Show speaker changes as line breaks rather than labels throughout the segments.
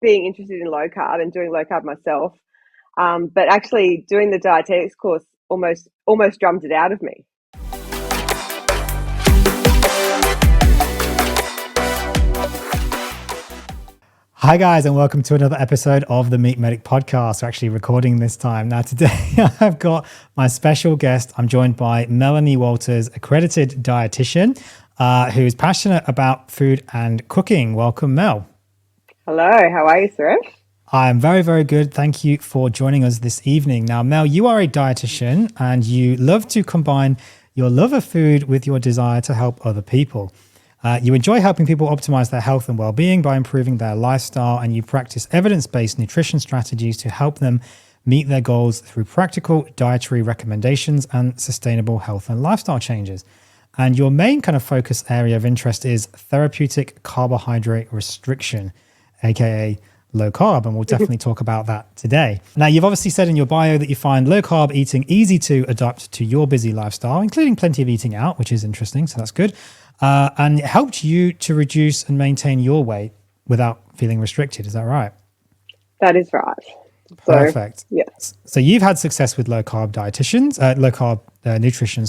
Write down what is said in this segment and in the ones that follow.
being interested in low carb and doing low carb myself, but actually doing the dietetics course almost drummed it out of me.
Hi guys, and welcome to another episode of the Meet Medic podcast. We're actually recording this time. Now today I've got my special guest. I'm joined by Melanie Walters, accredited dietitian, who is passionate about food and cooking. Welcome, Mel.
Hello, how are you, Suresh?
I'm very, very good. Thank you for joining us this evening. Now, Mel, you are a dietitian and you love to combine your love of food with your desire to help other people. You enjoy helping people optimize their health and well-being by improving their lifestyle, and you practice evidence-based nutrition strategies to help them meet their goals through practical dietary recommendations and sustainable health and lifestyle changes. And your main kind of focus area of interest is therapeutic carbohydrate restriction, aka low carb, and we'll definitely talk about that today. Now, you've obviously said in your bio that you find low carb eating easy to adapt to your busy lifestyle, including plenty of eating out, which is interesting, so that's good. And it helped you to reduce and maintain your weight without feeling restricted. Is that right?
That is right.
Perfect.
Yes.
So you've had success with low carb nutrition,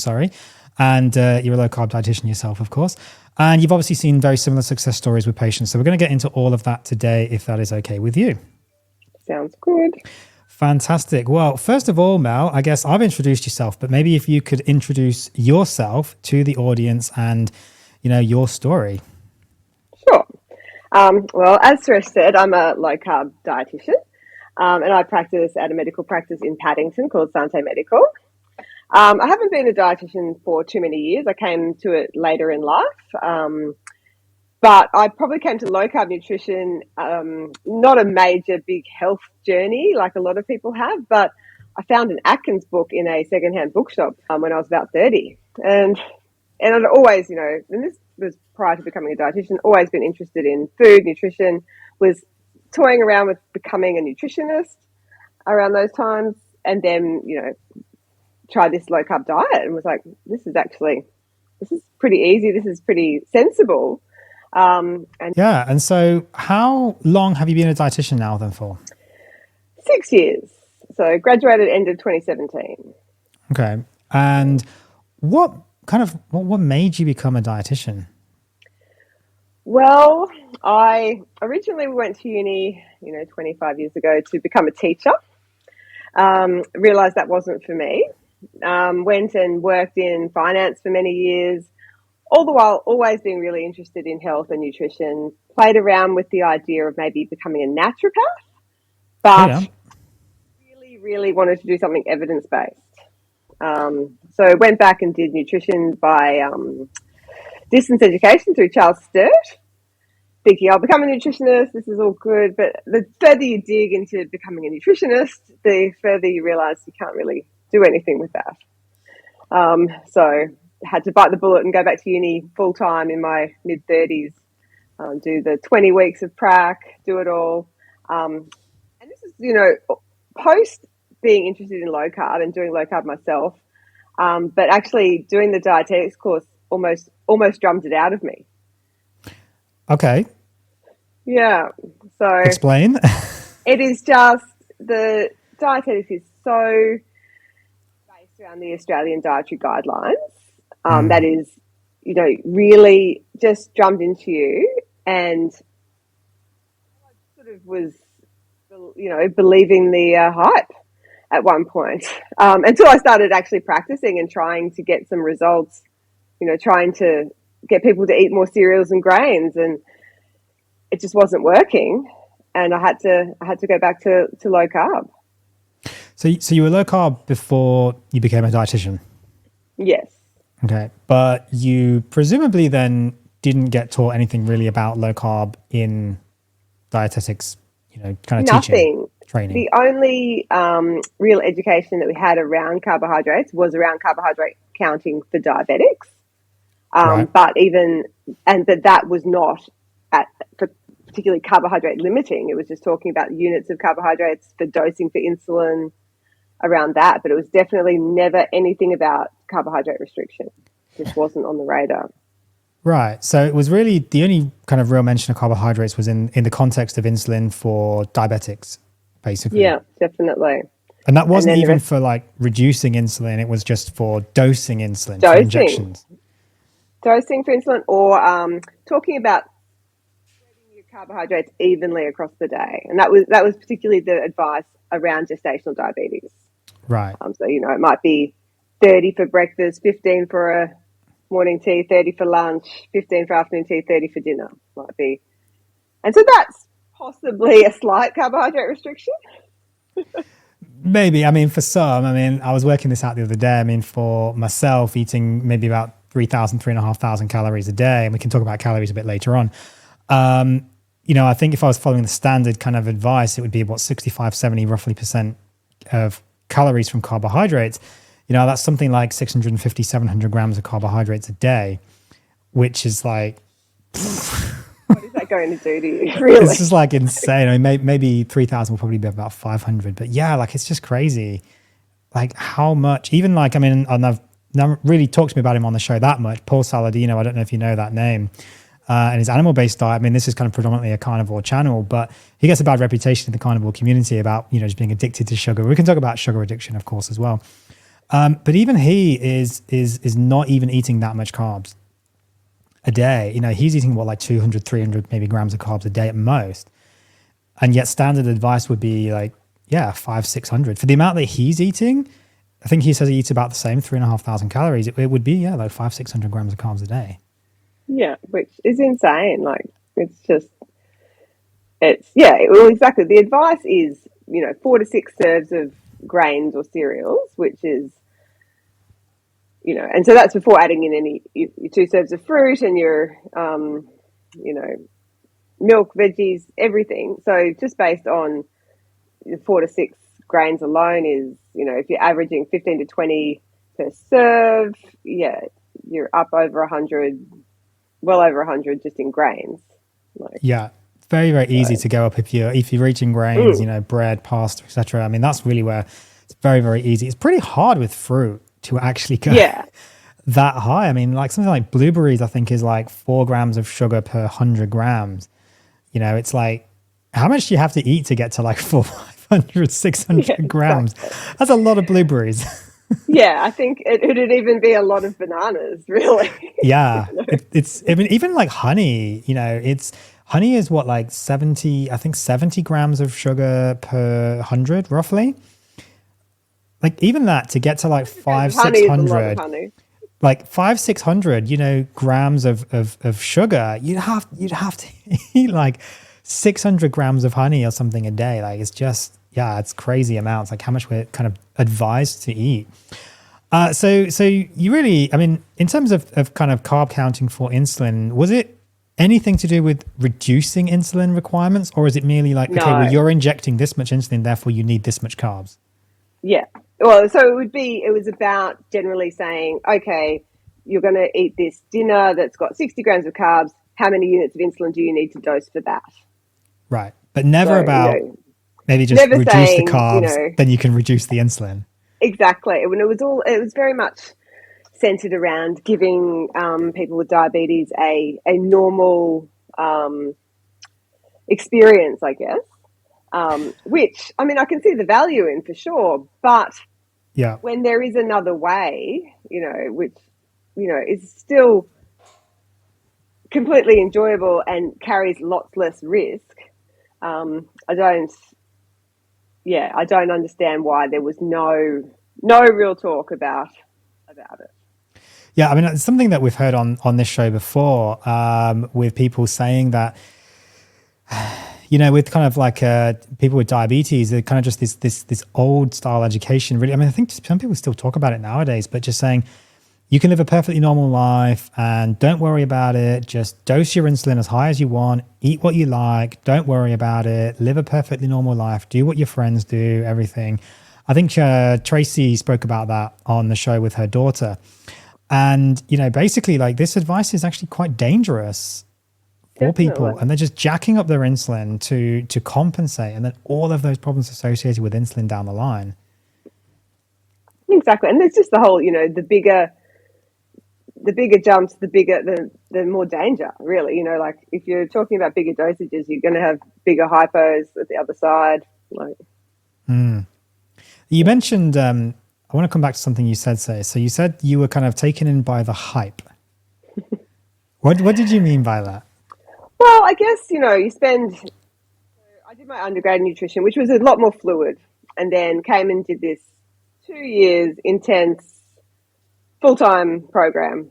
and you're a low carb dietitian yourself, of course. And you've obviously seen very similar success stories with patients. So we're going to get into all of that today, if that is okay with you.
Sounds good.
Fantastic. Well, first of all, Mel, I guess I've introduced yourself, but maybe if you could introduce yourself to the audience and, your story.
Sure. Well, as Suresh said, I'm a low carb dietitian, and I practice at a medical practice in Paddington called Sante Medical. I haven't been a dietitian for too many years. I came to it later in life. But I probably came to low carb nutrition, not a major big health journey like a lot of people have, but I found an Atkins book in a secondhand bookshop when I was about 30. And I'd always, and this was prior to becoming a dietitian, always been interested in food, nutrition, was toying around with becoming a nutritionist around those times. And then, tried this low carb diet and was like, this is pretty easy. This is pretty sensible.
And so how long have you been a dietitian now then for?
6 years. So graduated end of 2017.
Okay. And what made you become a dietitian?
Well, I originally went to uni, 25 years ago to become a teacher. Realized that wasn't for me. Went and worked in finance for many years. All the while, always being really interested in health and nutrition, played around with the idea of maybe becoming a naturopath, but really, really wanted to do something evidence-based. So went back and did nutrition by distance education through Charles Sturt, thinking I'll become a nutritionist, this is all good, but the further you dig into becoming a nutritionist, the further you realise you can't really do anything with that. So had to bite the bullet and go back to uni full time in my mid-30s, do the 20 weeks of prac, do it all. And this is, post being interested in low carb and doing low carb myself, but actually doing the dietetics course almost drummed it out of me.
Okay.
Yeah. So
explain.
It is just, the dietetics is so based around the Australian dietary guidelines. That is, really just drummed into you, and I sort of was, believing the hype at one point, until I started actually practicing and trying to get some results, trying to get people to eat more cereals and grains, and it just wasn't working. And I had to go back to low carb.
So you were low carb before you became a dietitian?
Yes.
Okay. But you presumably then didn't get taught anything really about low carb in dietetics, kind of teaching, training.
The only real education that we had around carbohydrates was around carbohydrate counting for diabetics.
Right.
But that was not for particularly carbohydrate limiting. It was just talking about units of carbohydrates for dosing for insulin, around that, but it was definitely never anything about carbohydrate restriction. Just wasn't on the radar.
Right. So it was really the only kind of real mention of carbohydrates was in the context of insulin for diabetics, basically.
Yeah, definitely.
And that
And
wasn't
then the
even
rest
for like reducing insulin. It was just for dosing insulin for
dosing,
injections.
dosing for insulin, or talking about spreading your carbohydrates evenly across the day. And that was particularly the advice around gestational diabetes.
Right.
So, it might be 30 for breakfast, 15 for a morning tea, 30 for lunch, 15 for afternoon tea, 30 for dinner, might be. And so that's possibly a slight carbohydrate restriction.
Maybe. I mean, for some, I mean, I was working this out the other day. I mean, for myself, eating maybe about 3,000, 3,500 calories a day, and we can talk about calories a bit later on. I think if I was following the standard kind of advice, it would be about 65, 70 roughly percent of calories from carbohydrates. That's something like 650, 700 grams of carbohydrates a day, which is like,
What is that going to do to you, really?
it's just like insane. I mean, maybe 3,000 will probably be about 500, but yeah, like it's just crazy. Like how much, even like, I mean, and I've never really talked to me about him on the show that much. Paul Saladino, I don't know if you know that name. And his animal-based diet, I mean, this is kind of predominantly a carnivore channel, but he gets a bad reputation in the carnivore community about, just being addicted to sugar. We can talk about sugar addiction, of course, as well. But even he is not even eating that much carbs a day. He's eating like 200, 300 maybe grams of carbs a day at most. And yet standard advice would be like, 500, 600. For the amount that he's eating, I think he says he eats about the same, 3,500 calories. It would be, like 500, 600 grams of carbs a day.
Yeah, which is insane. Like, well, exactly. The advice is, 4 to 6 serves of grains or cereals, which is, and so that's before adding in your 2 serves of fruit and your, milk, veggies, everything. So just based on the 4 to 6 grains alone is, if you're averaging 15 to 20 per serve, you're up over 100, well over 100 just in grains.
Very, very easy to go up if you're eating grains, bread, pasta, etc. I mean, that's really where it's very, very easy. It's pretty hard with fruit to actually go that high. I mean, like something like blueberries, I think is like 4 grams of sugar per 100 grams. It's like, how much do you have to eat to get to like 400, 600 grams? Exactly. That's a lot of blueberries.
I think it'd even be a lot of bananas, really.
Yeah, I mean, even like honey, honey is what, like 70 grams of sugar per 100 roughly. Like even that to get to like 500-600, like 500-600, grams of sugar, you'd have to eat like 600 grams of honey or something a day. Like it's just, it's crazy amounts, like how much we're kind of advised to eat. So you really, I mean, in terms of kind of carb counting for insulin, was it anything to do with reducing insulin requirements, or is it merely like, okay, well, you're injecting this much insulin, therefore you need this much carbs?
Yeah. Well, so it was about generally saying, okay, you're going to eat this dinner that's got 60 grams of carbs. How many units of insulin do you need to dose for that?
Right. But never about maybe just reduce saying, the carbs, then you can reduce the insulin.
Exactly. When it was very much centered around giving people with diabetes a normal experience, I guess, which, I mean, I can see the value in for sure, but when there is another way, which, is still completely enjoyable and carries lots less risk, I don't understand why there was no real talk about it.
Yeah, I mean, it's something that we've heard on this show before, with people saying that, with kind of like people with diabetes, they're kind of just this old style education. Really, I mean, I think some people still talk about it nowadays, but just saying you can live a perfectly normal life and don't worry about it. Just dose your insulin as high as you want, eat what you like, don't worry about it, live a perfectly normal life, do what your friends do, everything. I think Tracy spoke about that on the show with her daughter. And, basically like this advice is actually quite dangerous for people, and they're just jacking up their insulin to compensate, and then all of those problems associated with insulin down the line.
Exactly. And there's just the whole, the the bigger jumps, the more danger, really. Like if you're talking about bigger dosages, you're going to have bigger hypos at the other side.
You mentioned, I want to come back to something you said, so you said you were kind of taken in by the hype. What did you mean by that?
Well, I guess, I did my undergrad in nutrition, which was a lot more fluid, and then came and did this 2 years intense full-time program.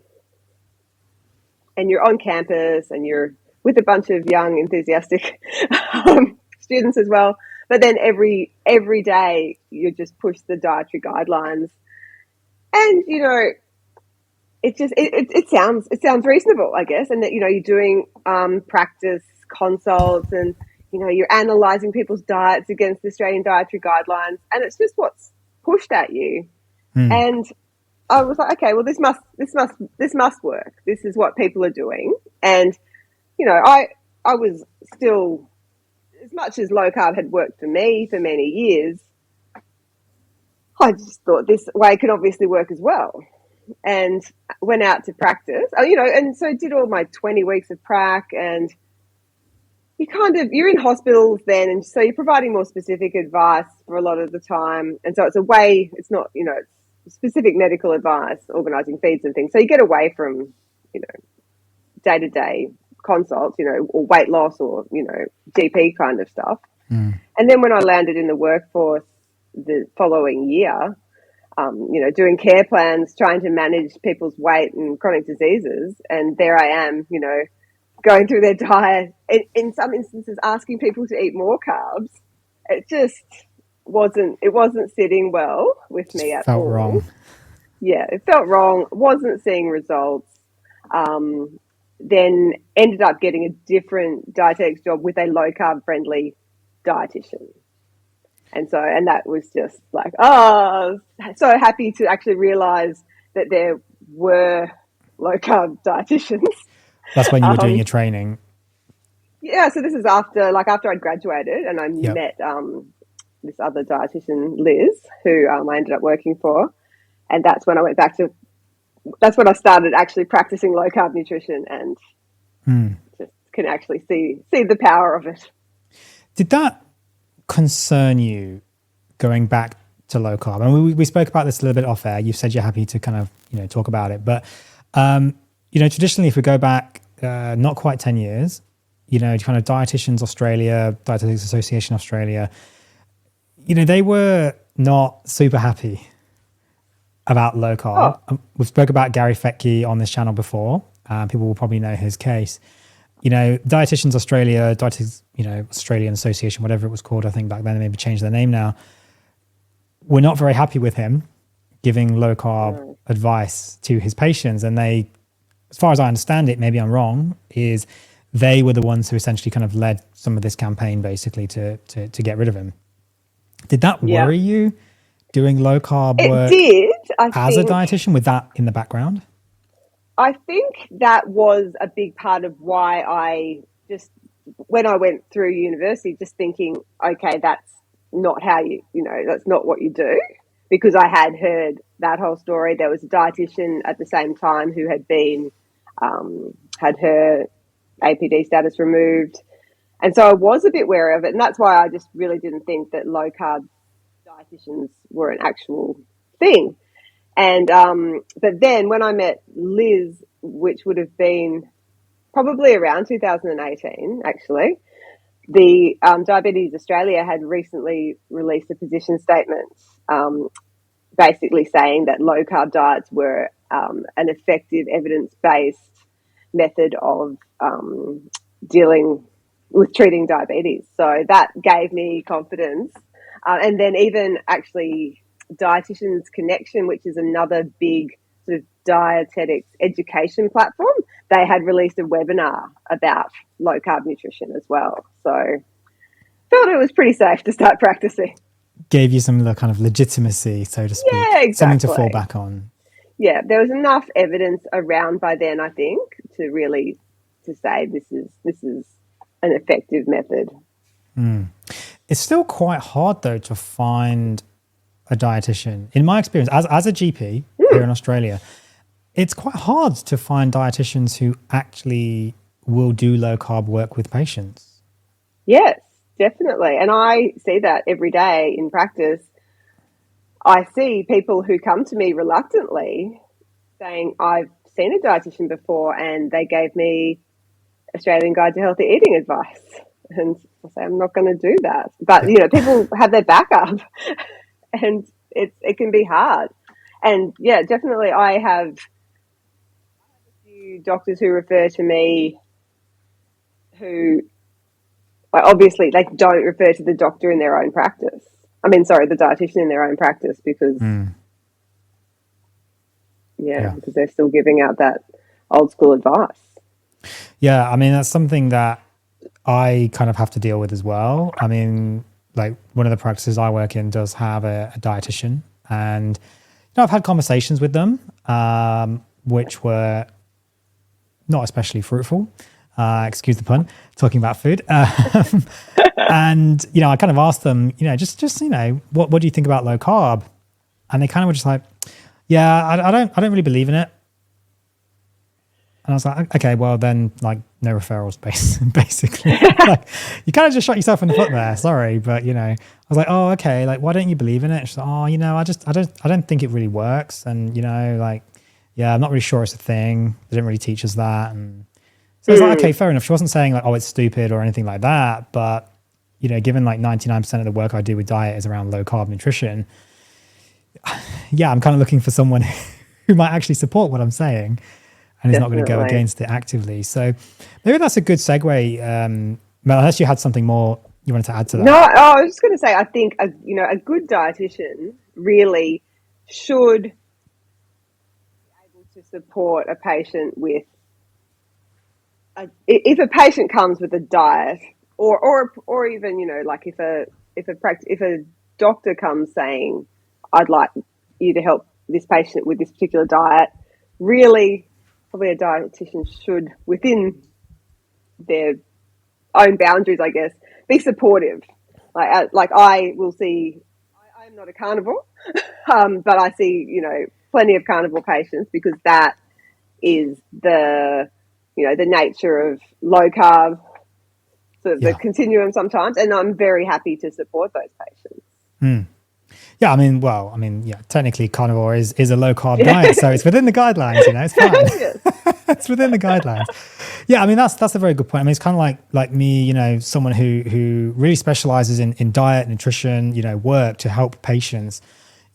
And you're on campus and you're with a bunch of young, enthusiastic students as well. But then every day you just push the dietary guidelines, and it sounds reasonable, I guess, and that you're doing practice consults, and you're analysing people's diets against the Australian dietary guidelines, and it's just what's pushed at you. And I was like, okay, well, this must work. This is what people are doing, and I was still, as much as low carb had worked for me for many years, I just thought this way could obviously work as well, and went out to practice. And so did all my 20 weeks of prac, and you're in hospitals then, and so you're providing more specific advice for a lot of the time, and so it's not it's specific medical advice, organising feeds and things. So you get away from day-to-day consults, or weight loss, or GP kind of stuff. And then when I landed in the workforce the following year, doing care plans, trying to manage people's weight and chronic diseases, and there I am, going through their diet, in some instances asking people to eat more carbs. It just wasn't sitting well with me at all.
Felt wrong.
Yeah, it felt wrong. Wasn't seeing results. Then ended up getting a different dietetics job with a low carb friendly dietitian. And that was just like, so happy to actually realize that there were low carb dietitians.
That's when you were doing your training.
Yeah, so this is after I'd graduated, and I met this other dietitian, Liz, who I ended up working for, and that's when I started actually practicing low carb nutrition, and just can actually see the power of it.
Did that concern you going back to low carb? I mean, we spoke about this a little bit off air. You said you're happy to kind of talk about it, but traditionally, if we go back not quite 10 years, kind of Dietitians Australia, Dietetics Association Australia, they were not super happy about low carb. We've spoke about Gary Fettke on this channel before. People will probably know his case. Dietitians Australia, Dietetics, Australian Association, whatever it was called, I think back then, they maybe changed their name now. We're not very happy with him giving low carb advice to his patients. And they, as far as I understand it, maybe I'm wrong, is they were the ones who essentially kind of led some of this campaign basically to get rid of him. Did that worry you doing low carb work as a dietitian with that in the background?
I think that was a big part of why when I went through university, just thinking, okay, that's not how that's not what you do, because I had heard that whole story. There was a dietitian at the same time who had been, had her APD status removed. And so I was a bit wary of it. And that's why I just really didn't think that low carb dietitians were an actual thing. And, but then when I met Liz, which would have been probably around 2018, actually, the Diabetes Australia had recently released a position statement, basically saying that low carb diets were an effective evidence-based method of dealing with treating diabetes. So that gave me confidence. And then even actually Dietitians Connection, which is another big sort of dietetics education platform, they had released a webinar about low carb nutrition as well. So felt it was pretty safe to start practicing.
Gave you some kind of legitimacy, so to speak. Yeah, exactly. Something to fall back on.
Yeah, there was enough evidence around by then, I think, to really to say this is an effective method.
It's still quite hard though to find a dietitian. In my experience, as a GP here in Australia, it's quite hard to find dietitians who actually will do low carb work with patients.
Yes, definitely. And I see that every day in practice. I see people who come to me reluctantly saying, I've seen a dietitian before and they gave me Australian Guide to Healthy Eating advice. And I say, I'm not going to do that. But,
Yeah.
people have their backup and it can be hard. And yeah, definitely I have a few doctors who refer to me who, like, obviously they don't refer to the doctor in their own practice. The dietitian in their own practice because
Yeah.
because they're still giving out that old school advice.
Yeah. I mean, that's something that I kind of have to deal with as well. I mean, like one of the practices I work in does have a dietitian, and I've had conversations with them, which were not especially fruitful. Excuse the pun, talking about food. And, I kind of asked them, just what do you think about low carb? And they kind of were just like, yeah, I don't really believe in it. And I was like, okay, well then, like, no referrals, basically. Like, you kind of just shot yourself in the foot there. Sorry, but I was like, oh, okay, like, why don't you believe in it? She's like, oh, I don't think it really works, and like, yeah, I'm not really sure it's a thing. They didn't really teach us that, and so I was like, okay, fair enough. She wasn't saying like, oh, it's stupid or anything like that, but given like 99% of the work I do with diet is around low carb nutrition, yeah, I'm kind of looking for someone who might actually support what I'm saying and is not going to go against it actively. So maybe that's a good segue. Mel, unless you had something more you wanted to add to that.
No, I was just going to say, I think a good dietitian really should be able to support a patient with if a patient comes with a diet, or even like if a doctor comes saying, I'd like you to help this patient with this particular diet, really probably a dietitian should, within their own boundaries, I guess, be supportive. Like I will see, I'm not a carnivore, but I see plenty of carnivore patients because that is the the nature of low carb, sort of the continuum sometimes, and I'm very happy to support those patients.
Yeah, yeah, technically carnivore is a low carb diet, so it's within the guidelines, it's fine. It's within the guidelines. Yeah, I mean, that's a very good point. I mean, it's kind of like me, someone who really specializes in diet, nutrition, work to help patients,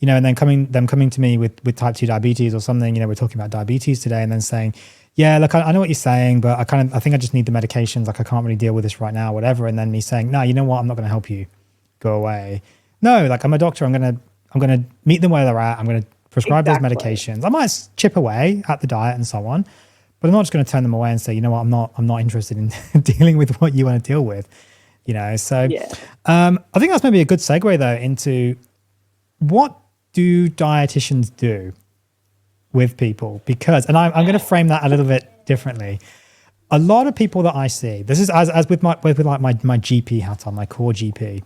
and then coming to me with type 2 diabetes or something, we're talking about diabetes today, and then saying, yeah, look, I know what you're saying, but I think I just need the medications. Like, I can't really deal with this right now, whatever. And then me saying, no, you know what? I'm not going to help you. Go away. No, like, I'm a doctor. I'm gonna meet them where they're at. I'm gonna prescribe those medications. I might chip away at the diet and so on, but I'm not just going to turn them away and say, you know what, I'm not interested in dealing with what you want to deal with. So I think that's maybe a good segue though into what do dietitians do with people? Because, and I'm going to frame that a little bit differently. A lot of people that I see, this is as with my GP hat on, my core GP.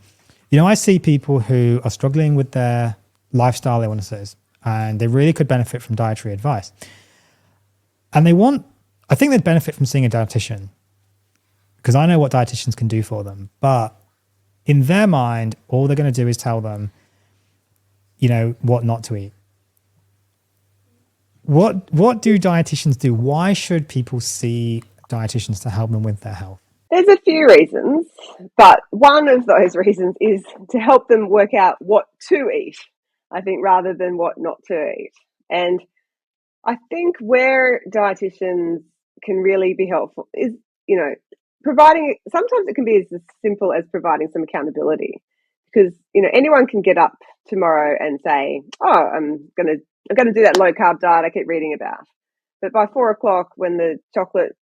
I see people who are struggling with their lifestyle illnesses and they really could benefit from dietary advice. And I think they'd benefit from seeing a dietitian because I know what dietitians can do for them. But in their mind, all they're going to do is tell them, what not to eat. What do dietitians do? Why should people see dietitians to help them with their health?
There's a few reasons, but one of those reasons is to help them work out what to eat, I think, rather than what not to eat. And I think where dietitians can really be helpful is, providing, sometimes it can be as simple as providing some accountability, because, anyone can get up tomorrow and say, oh, I'm going to do that low carb diet I keep reading about. But by 4:00, when the chocolate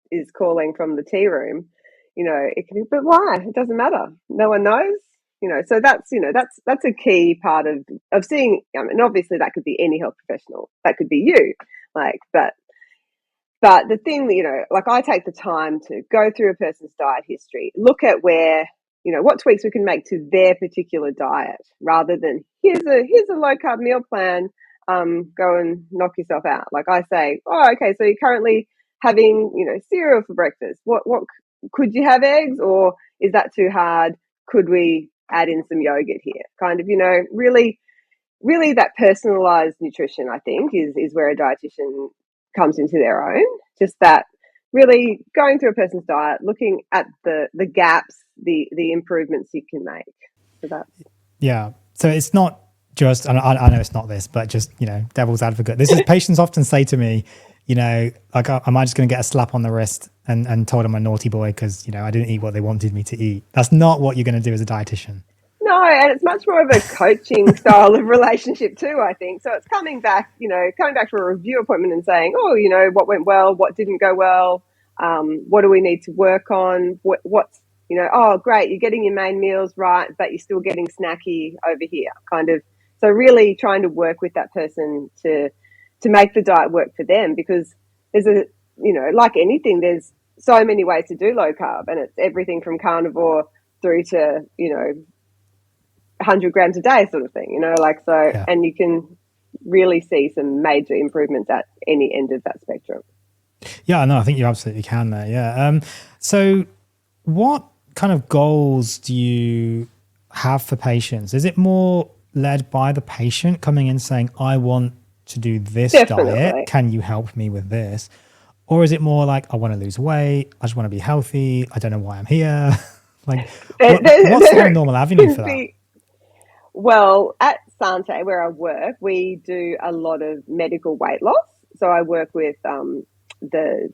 is calling from the tea room, it can be, but why? It doesn't matter. No one knows. So that's a key part of seeing. And obviously that could be any health professional. That could be you. But the thing that, like, I take the time to go through a person's diet history, look at where, what tweaks we can make to their particular diet, rather than here's a low carb meal plan. go and knock yourself out. Like I say, oh, okay, so you're currently having, cereal for breakfast. What could you have eggs, or is that too hard? Could we add in some yogurt here? Kind of, really that personalized nutrition, I think, is where a dietitian comes into their own. Just that really going through a person's diet, looking at the gaps, the improvements you can make. So that's
So it's not just, I know it's not this, but just, devil's advocate. This is patients often say to me, like, am I just going to get a slap on the wrist and told I'm a naughty boy because, I didn't eat what they wanted me to eat? That's not what you're going to do as a dietitian.
No, and it's much more of a coaching style of relationship too, I think. So it's coming back for a review appointment and saying, oh, what went well, what didn't go well, what do we need to work on, what's, oh, great, you're getting your main meals right, but you're still getting snacky over here, kind of. So really trying to work with that person to make the diet work for them, because there's like anything, there's so many ways to do low carb, and it's everything from carnivore through to, 100 grams a day sort of thing, and you can really see some major improvements at any end of that spectrum.
Yeah, no, I think you absolutely can there. Yeah. So what kind of goals do you have for patients? Is it more led by the patient coming in saying, I want to do this diet, can you help me with this? Or is it more like, I want to lose weight, I just want to be healthy, I don't know why I'm here? Like, what's the normal avenue for that?
Well, at Sante, where I work, we do a lot of medical weight loss. So I work with the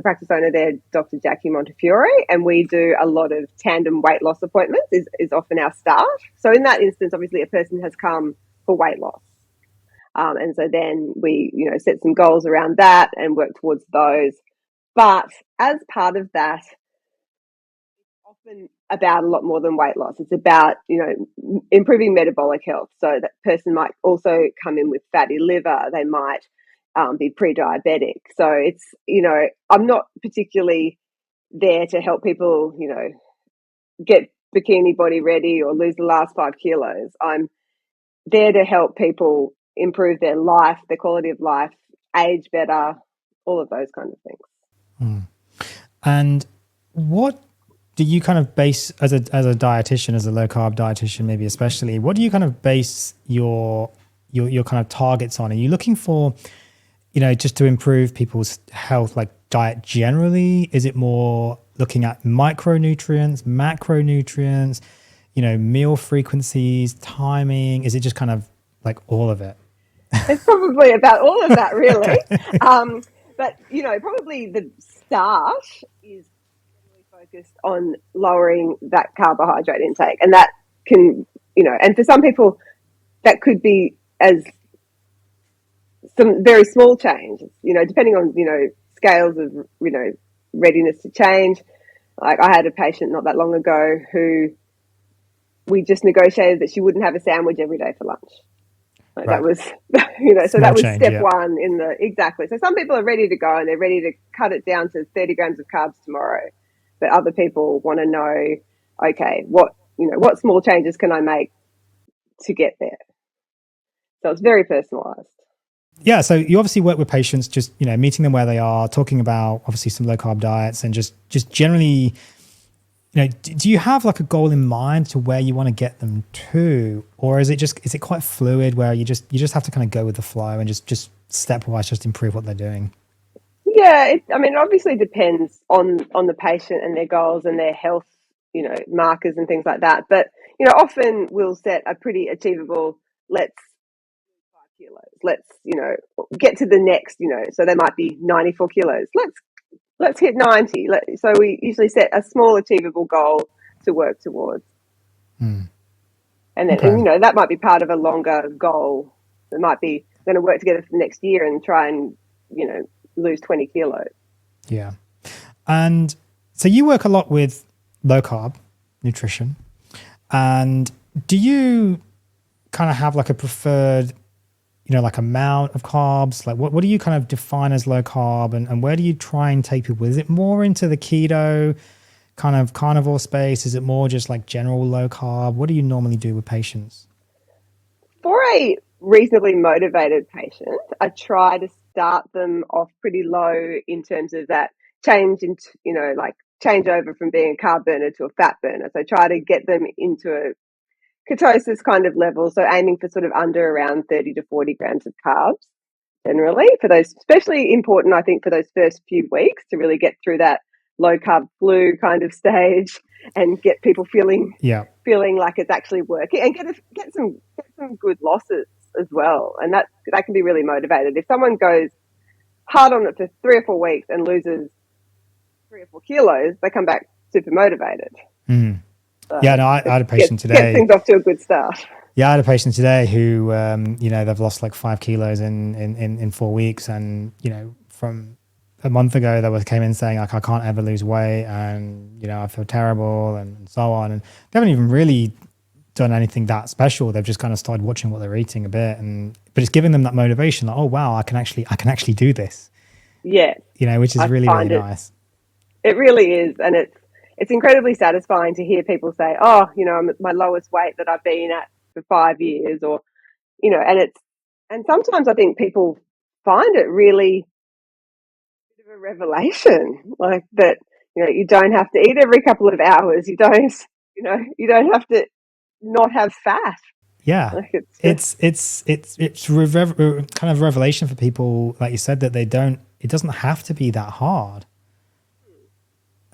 practice owner there, Dr. Jackie Montefiore, and we do a lot of tandem weight loss appointments is often our start. So in that instance, obviously a person has come for weight loss. And so then we, set some goals around that and work towards those. But as part of that, often about a lot more than weight loss. It's about, improving metabolic health. So that person might also come in with fatty liver. They might be pre-diabetic. So it's, I'm not particularly there to help people, get bikini body ready or lose the last 5 kilos. I'm there to help people improve their life, their quality of life, age better, all of those kind of things.
And what do you kind of base as a dietitian, as a low carb dietitian, maybe especially, what do you kind of base your kind of targets on? Are you looking for, just to improve people's health, like diet generally? Is it more looking at micronutrients, macronutrients, meal frequencies, timing? Is it just kind of like all of it?
It's probably about all of that, really. Okay. But, probably the start is focused on lowering that carbohydrate intake, and that can, and for some people that could be as some very small changes, depending on, scales of, readiness to change. Like I had a patient not that long ago who we just negotiated that she wouldn't have a sandwich every day for lunch. Like right. That was, so that was change, step one in the, exactly. So some people are ready to go and they're ready to cut it down to 30 grams of carbs tomorrow. But other people want to know, okay, what small changes can I make to get there? So it's very personalized.
Yeah. So you obviously work with patients, just, meeting them where they are, talking about obviously some low carb diets and just generally, do you have like a goal in mind to where you want to get them to? Or is it quite fluid where you just have to kind of go with the flow and just stepwise just improve what they're doing?
Yeah, it obviously depends on the patient and their goals and their health, markers and things like that. But, often we'll set a pretty achievable, let's 5 kilos, let's, get to the next, so they might be 94 kilos. Let's hit 90. So we usually set a small achievable goal to work towards. And then, okay. And, that might be part of a longer goal. It might be going to work together for the next year and try and, lose 20 kilos.
Yeah. And so you work a lot with low carb nutrition. And do you kind of have like a preferred, like amount of carbs? Like what do you kind of define as low carb and where do you try and take people? Is it more into the keto kind of carnivore space? Is it more just like general low carb? What do you normally do with patients?
For a reasonably motivated patient, I try to start them off pretty low in terms of that change into, like change over from being a carb burner to a fat burner. So try to get them into a ketosis kind of level. So aiming for sort of under around 30 to 40 grams of carbs generally for those, especially important, I think, for those first few weeks to really get through that low carb flu kind of stage and get people feeling like it's actually working, and get some good losses as well. And that can be really motivated. If someone goes hard on it for 3 or 4 weeks and loses 3 or 4 kilos, they come back super motivated. So
yeah, no, I had a patient today.
Get things off to a good start.
Yeah, I had a patient today who, they've lost like 5 kilos in 4 weeks. And, from a month ago, they came in saying like, I can't ever lose weight and, I feel terrible and so on. And they haven't even really done anything that special. They've just kind of started watching what they're eating a bit. But it's giving them that motivation like, oh, wow, I can actually do this.
Yeah.
Which is really nice.
It really is. And it's incredibly satisfying to hear people say, oh, I'm at my lowest weight that I've been at for 5 years, or, and sometimes I think people find it really a bit of a revelation, like that, you don't have to eat every couple of hours. You don't have to not have fat.
Yeah.
Like
it's kind of revelation for people, like you said, that it doesn't have to be that hard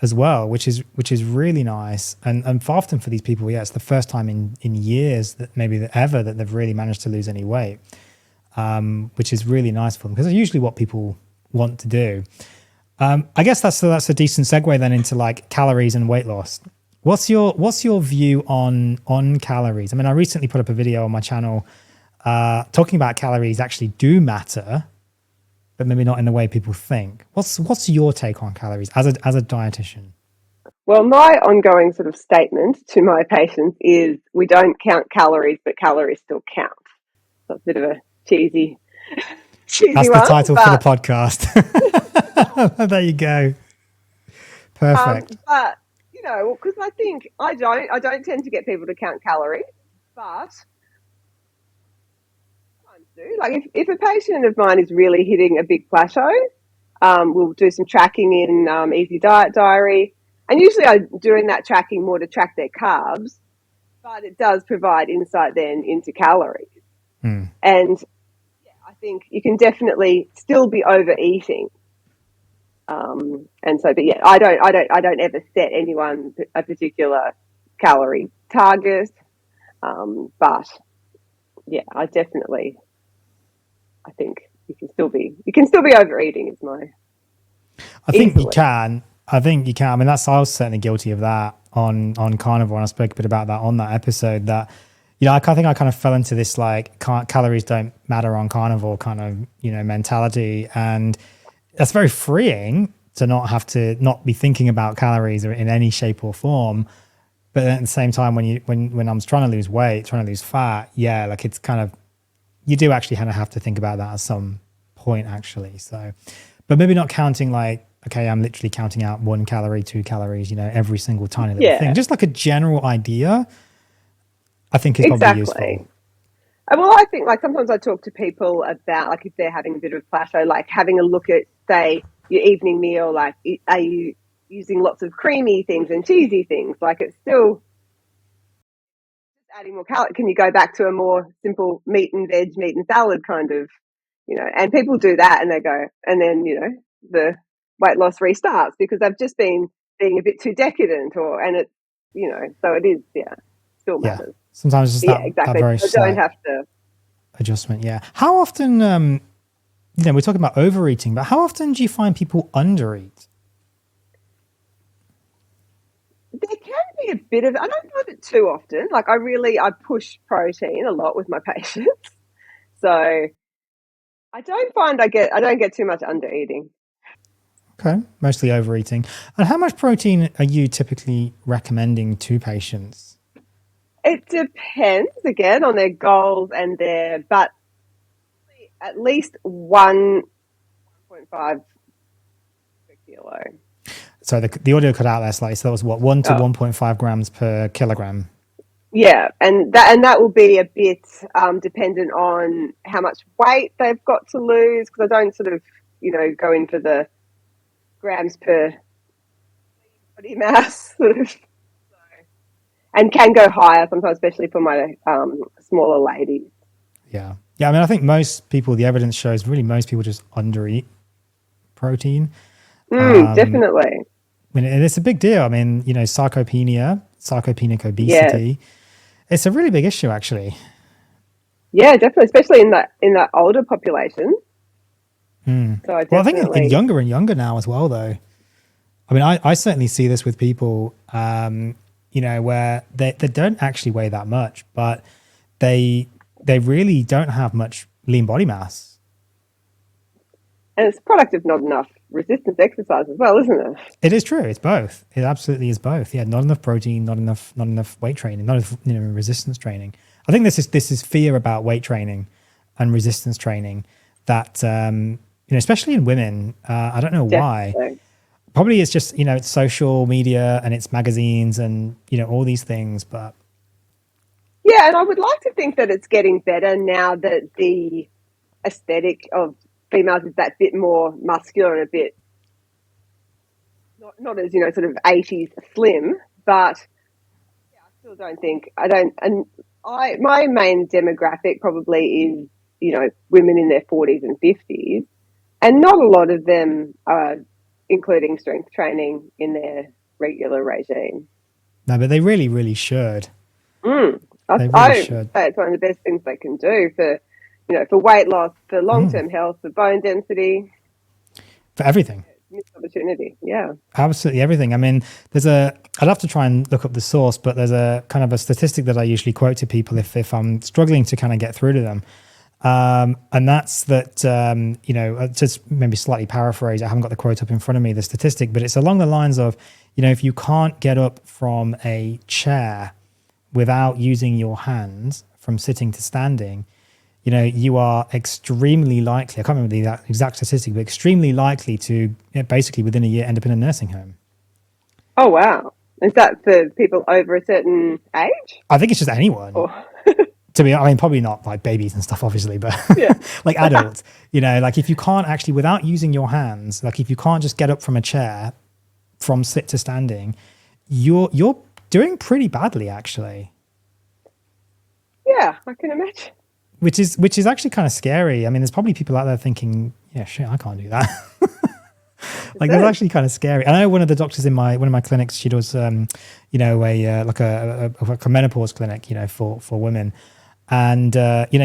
as well, which is really nice. And often for these people, it's the first time in years that maybe ever that they've really managed to lose any weight, which is really nice for them, because it's usually what people want to do. I guess that's a decent segue then into like calories and weight loss. What's your view on calories? I mean, I recently put up a video on my channel talking about calories actually do matter, but maybe not in the way people think. What's your take on calories as a dietitian?
Well, my ongoing sort of statement to my patients is we don't count calories, but calories still count. So it's a bit of a cheesy
That's the title for the podcast. There you go. Perfect.
But because I think I don't tend to get people to count calories, but like if a patient of mine is really hitting a big plateau, we'll do some tracking in Easy Diet Diary, and usually I'm doing that tracking more to track their carbs, but it does provide insight then into calories. And I think you can definitely still be overeating. And so, but yeah, I don't ever set anyone a particular calorie target. But yeah, I think you can still be overeating is my.
I think you can. I mean, I was certainly guilty of that on Carnivore, and I spoke a bit about that on that episode. That I think I kind of fell into this like calories don't matter on Carnivore kind of mentality, and that's very freeing to not have to not be thinking about calories in any shape or form. But at the same time, when I'm trying to lose weight, trying to lose fat, like it's kind of, you do actually kind of have to think about that at some point actually. So, but maybe not counting like, okay, I'm literally counting out 1 calorie, 2 calories, every single tiny little thing. Just like a general idea, I think is probably useful.
Well, I think like sometimes I talk to people about like if they're having a bit of a plateau, like having a look at, say, your evening meal, like are you using lots of creamy things and cheesy things? Like it's still just adding more calories. Can you go back to a more simple meat and veg, meat and salad kind of, and people do that and they go, and then, the weight loss restarts because they've just been being a bit too decadent and it's, so it is, still matters.
Sometimes it's that,
exactly.
that very
so don't have to
adjustment. Yeah. How often, we're talking about overeating, but how often do you find people undereat?
There can be a bit of, I don't find it too often. Like I push protein a lot with my patients. So I don't get too much undereating.
Okay. Mostly overeating. And how much protein are you typically recommending to patients?
It depends again on their goals but at least 1.5 per kilo.
So the audio cut out there slightly. So that was what, 1 to 1.5 grams per kilogram?
Yeah, and that will be a bit dependent on how much weight they've got to lose, because I don't sort of, go in for the grams per body mass sort of, and can go higher sometimes, especially for my smaller ladies.
Yeah. Yeah. I mean, I think most people, the evidence shows really most people just undereat protein.
Definitely.
I mean, and it's a big deal. I mean, sarcopenic
Yes.
obesity, it's a really big issue, actually.
Yeah, definitely, especially in that older population. So I
Well, I think in
definitely,
younger and younger now as well, though. I mean, I certainly see this with people, where they don't actually weigh that much, but they really don't have much lean body mass.
and it's a product of not enough resistance exercise as well, isn't it?
It is true. It's both. It absolutely is both. Yeah, not enough protein, not enough weight training, not enough resistance training. I think this is fear about weight training and resistance training that especially in women. I don't know why.
Definitely.
Probably it's just it's social media and it's magazines and all these things. But
Yeah, and I would like to think that it's getting better now that the aesthetic of females is that bit more muscular and a bit not as sort of 80s slim, but yeah, I still don't think I don't and I my main demographic probably is women in their 40s and 50s, and not a lot of them are including strength training in their regular regime.
no, but they really, really should.
Mm. I,
They really
I
should
say it's one of the best things they can do for for weight loss, for long-term health, for bone density.
for everything.
Missed opportunity. Yeah.
Absolutely everything. I mean, I'd have to try and look up the source, but there's a kind of a statistic that I usually quote to people if I'm struggling to kind of get through to them. And that's that, just maybe slightly paraphrase, I haven't got the quote up in front of me, the statistic, but it's along the lines of, if you can't get up from a chair without using your hands from sitting to standing, you are extremely likely, I can't remember the exact statistic, but extremely likely to basically within a year end up in a nursing home.
Oh, wow. Is that for people over a certain age?
I think it's just anyone.
Or
Probably not like babies and stuff, obviously, but
yeah.
like adults, like if you can't actually, without using your hands, like if you can't just get up from a chair from sit to standing, you're doing pretty badly, actually.
Yeah, I can imagine.
Which is actually kind of scary. I mean, there's probably people out there thinking, yeah, shit, I can't do that. Like that's actually kind of scary. I know one of the doctors in one of my clinics, she does, a menopause clinic, for women, and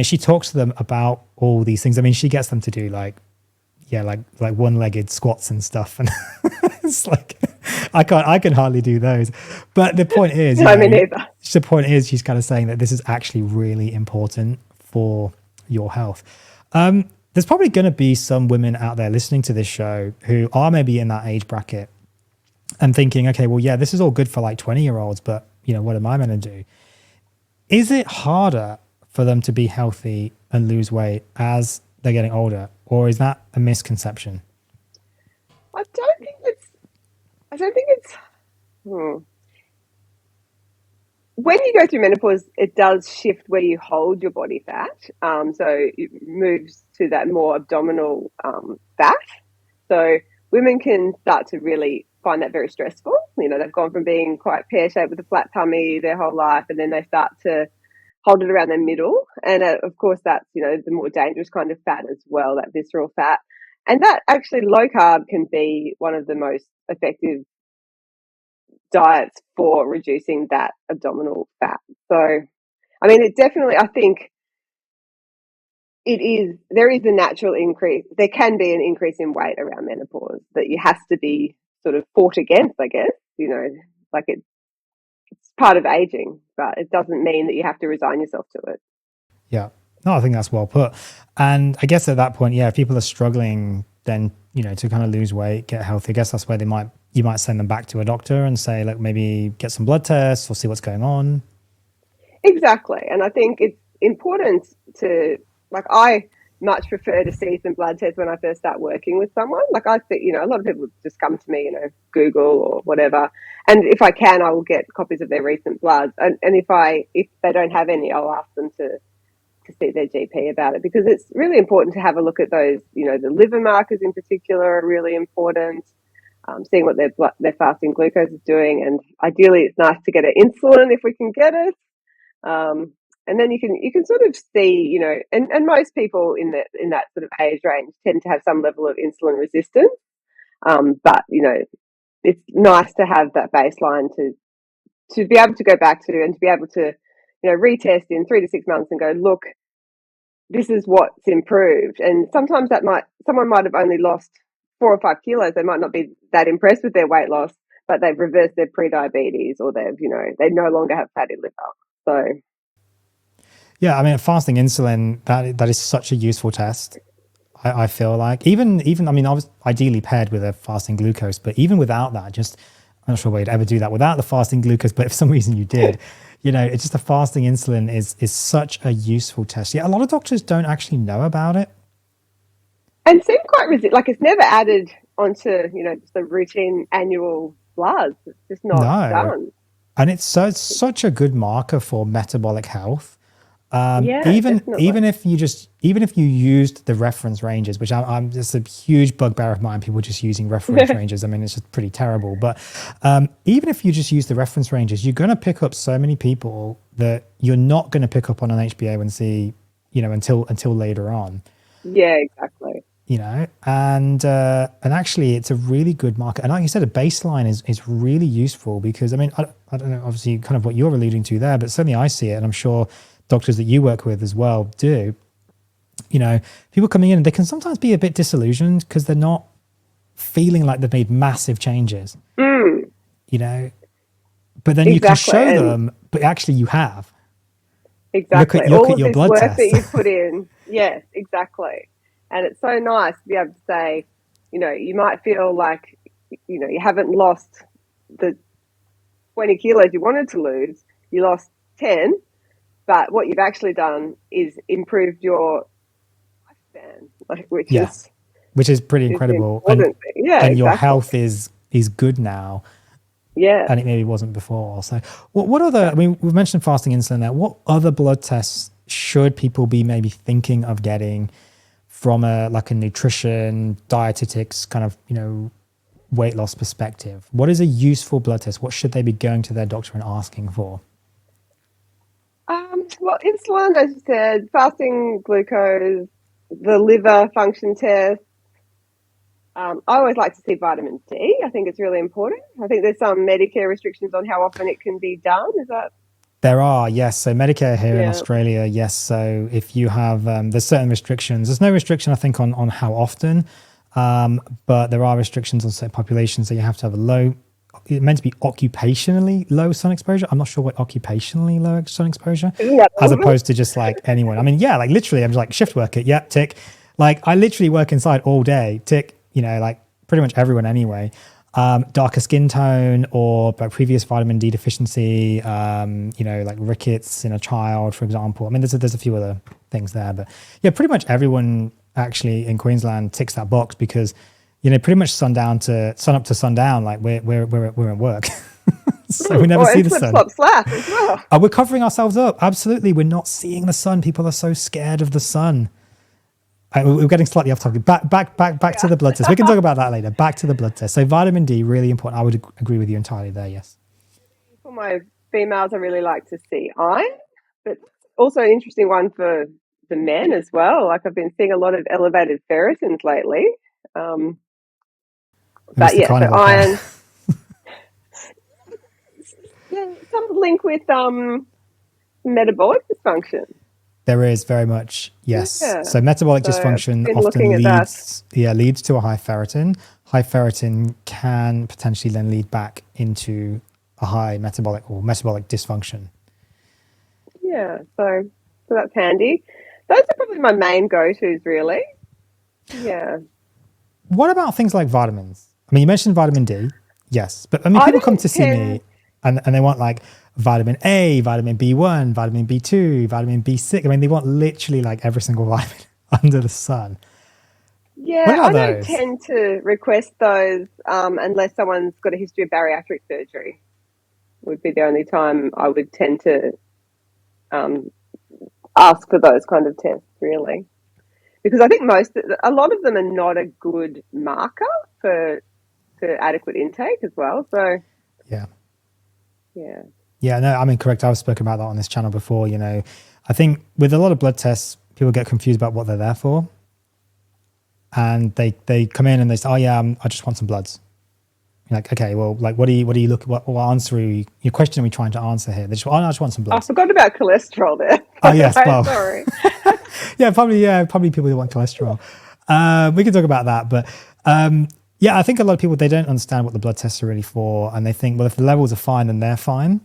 she talks to them about all these things. I mean, she gets them to do like one-legged squats and stuff, and it's like I can hardly do those. But the point is,
No, me neither.
the point is, she's kind of saying that this is actually really important for your health. There's probably going to be some women out there listening to this show who are maybe in that age bracket and thinking, okay, well, yeah, this is all good for like 20-year-olds, but what am I going to do? Is it harder for them to be healthy and lose weight as they're getting older, or is that a misconception?
I don't think it's. When you go through menopause, it does shift where you hold your body fat. So it moves to that more abdominal fat. So women can start to really find that very stressful. They've gone from being quite pear-shaped with a flat tummy their whole life, and then they start to hold it around their middle. And of course, that's, the more dangerous kind of fat as well, that visceral fat. And that actually, low carb can be one of the most effective diets for reducing that abdominal fat. So, I mean, it definitely, I think there is a natural increase. There can be an increase in weight around menopause that you have to be sort of fought against, I guess, like it's part of aging, but it doesn't mean that you have to resign yourself to it.
Yeah. No, I think that's well put. And I guess at that point, yeah, if people are struggling, then, to kind of lose weight, get healthy, I guess that's where you might send them back to a doctor and say, like, maybe get some blood tests or see what's going on.
Exactly. And I think it's important to, like, I much prefer to see some blood tests when I first start working with someone. Like I think, a lot of people just come to me, Google or whatever. And if I can, I will get copies of their recent bloods. And if they don't have any, I'll ask them to see their GP about it, because it's really important to have a look at those, the liver markers in particular are really important. Seeing what their fasting glucose is doing. And ideally it's nice to get an insulin if we can get it. And then you can sort of see, and most people in that sort of age range tend to have some level of insulin resistance. But it's nice to have that baseline to be able to go back to, and to be able to, retest in 3 to 6 months and go, look, this is what's improved. And sometimes someone might have only lost 4 or 5 kilos. They might not be that impressed with their weight loss, but they've reversed their pre-diabetes, or they no longer have fatty liver. So.
Yeah, I mean, fasting insulin, that is such a useful test. I feel like even I mean, I was ideally paired with a fasting glucose, but even without that, I'm not sure why you'd ever do that without the fasting glucose, but if for some reason you did, it's just the fasting insulin is such a useful test. Yeah, a lot of doctors don't actually know about it.
And seem quite like it's never added onto, just the routine annual bloods. It's just not done.
And it's such a good marker for metabolic health. Even if you used the reference ranges, which I'm just a huge bugbear of mine, people just using reference ranges. I mean, it's just pretty terrible. But even if you just use the reference ranges, you're going to pick up so many people that you're not going to pick up on an HbA1c, until later on.
Yeah, exactly.
And actually it's a really good marker. And like you said, a baseline is really useful, because I mean, I don't know, obviously kind of what you're alluding to there, but certainly I see it, and I'm sure doctors that you work with as well do. People coming in, they can sometimes be a bit disillusioned because they're not feeling like they've made massive changes. But then you can show them, but actually you have.
Exactly.
Look at your blood test
that you put in. Yes, exactly. And it's so nice to be able to say, you might feel like, you haven't lost the 20 kilos you wanted to lose. You lost 10. But what you've actually done is improved your lifespan,
which is pretty incredible. And your health is good now.
Yeah.
And it maybe wasn't before. So what other, I mean, we've mentioned fasting insulin there. What other blood tests should people be maybe thinking of getting from a nutrition, dietetics kind of, weight loss perspective? What is a useful blood test? What should they be going to their doctor and asking for?
Well, insulin, as you said, fasting glucose, the liver function test. I always like to see vitamin D. I think it's really important. I think there's some Medicare restrictions on how often it can be done. Is that?
There are, yes. So Medicare here in Australia, yes. So if you have, there's certain restrictions. There's no restriction, I think, on how often, but there are restrictions on certain populations. So you have to have it's meant to be occupationally low sun exposure. I'm not sure what occupationally low sun exposure, as opposed to just like anyone. I mean, literally, I'm just like shift worker. Yeah, tick. Like I literally work inside all day. Tick. Like pretty much everyone anyway. Darker skin tone, or previous vitamin D deficiency. Like rickets in a child, for example. I mean, there's a few other things there, but yeah, pretty much everyone actually in Queensland ticks that box, because pretty much sun up to sundown, like we're at work. So we never see the sun.
Slap as well.
We're covering ourselves up. Absolutely. We're not seeing the sun. People are so scared of the sun. We're getting slightly off topic. Back to the blood test. We can talk about that later. Back to the blood test. So vitamin D, really important. I would agree with you entirely there, yes.
For my females, I really like to see iron, but also an interesting one for the men as well. Like I've been seeing a lot of elevated ferritins lately. But yeah, so iron. Some link with metabolic dysfunction.
There is very much, yes. Yeah. So metabolic dysfunction often leads to a high ferritin. High ferritin can potentially then lead back into a high metabolic dysfunction.
Yeah, so that's handy. Those are probably my main go-tos, really. Yeah.
What about things like vitamins? I mean, you mentioned vitamin D, yes, but I mean, people come to see me and they want like vitamin A, vitamin B1, vitamin B2, vitamin B6. I mean, they want literally like every single vitamin under the sun. What
Yeah,
are
I don't
those?
tend to request those unless someone's got a history of bariatric surgery. Would be the only time I would tend to um, ask for those kind of tests, really, because I think a lot of them are not a good marker for adequate intake as well. So
Yeah.
yeah.
Yeah, no, I'm incorrect. I've spoken about that on this channel before. You know, I think with a lot of blood tests, people get confused about what they're there for. And they come in and they say, oh, yeah, I just want some bloods. You're like, okay, well, like, what answer your question are we trying to answer here? They just, oh, no, I just want some
I
bloods.
forgot about cholesterol there.
Oh, yes, well,
Sorry.
probably people who want cholesterol. We can talk about that. But yeah, I think a lot of people, they don't understand what the blood tests are really for. And they think, well, if the levels are fine, then they're fine.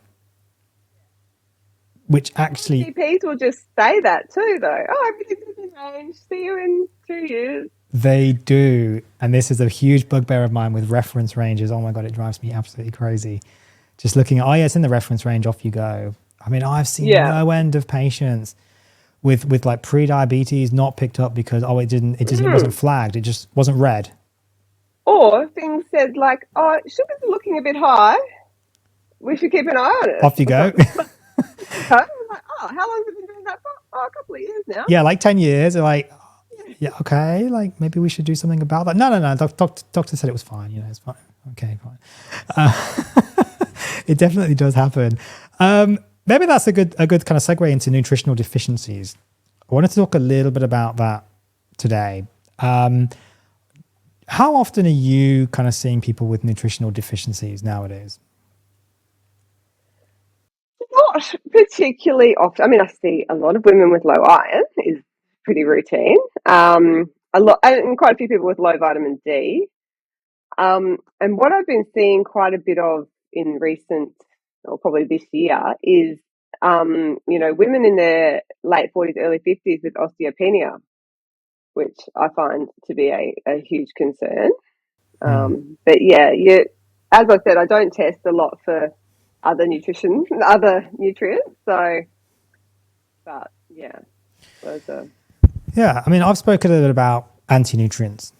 Which actually,
GPs will just say that too, though. Oh, everything's in range. See you in 2 years.
they do. And this is a huge bugbear of mine with reference ranges. Oh my God, it drives me absolutely crazy. Just looking at, oh, yeah, it's in the reference range, off you go. I mean, I've seen no end of patients with like pre-diabetes not picked up because, oh, it wasn't flagged. It just wasn't red.
Or things said like, oh, sugar's looking a bit high. We should keep an eye on it.
Off you go.
Like, oh, how long have you been doing that for? Oh, a couple of years now.
Yeah, like 10 years. They're like, yeah, okay, like maybe we should do something about that. No. Doctor said it was fine. You know, it's fine. Okay, fine. It definitely does happen. Maybe that's a good kind of segue into nutritional deficiencies. I wanted to talk a little bit about that today. How often are you kind of seeing people with nutritional deficiencies nowadays?
Not particularly often. I mean, I see a lot of women with low iron is pretty routine. A lot, and quite a few people with low vitamin D. And what I've been seeing quite a bit of in recent, or probably this year, is women in their late 40s, early 50s with osteopenia, which I find to be a huge concern. But yeah, as I said, I don't test a lot for other nutrients. So, but yeah, those are.
Yeah, I mean, I've spoken a little bit about anti-nutrients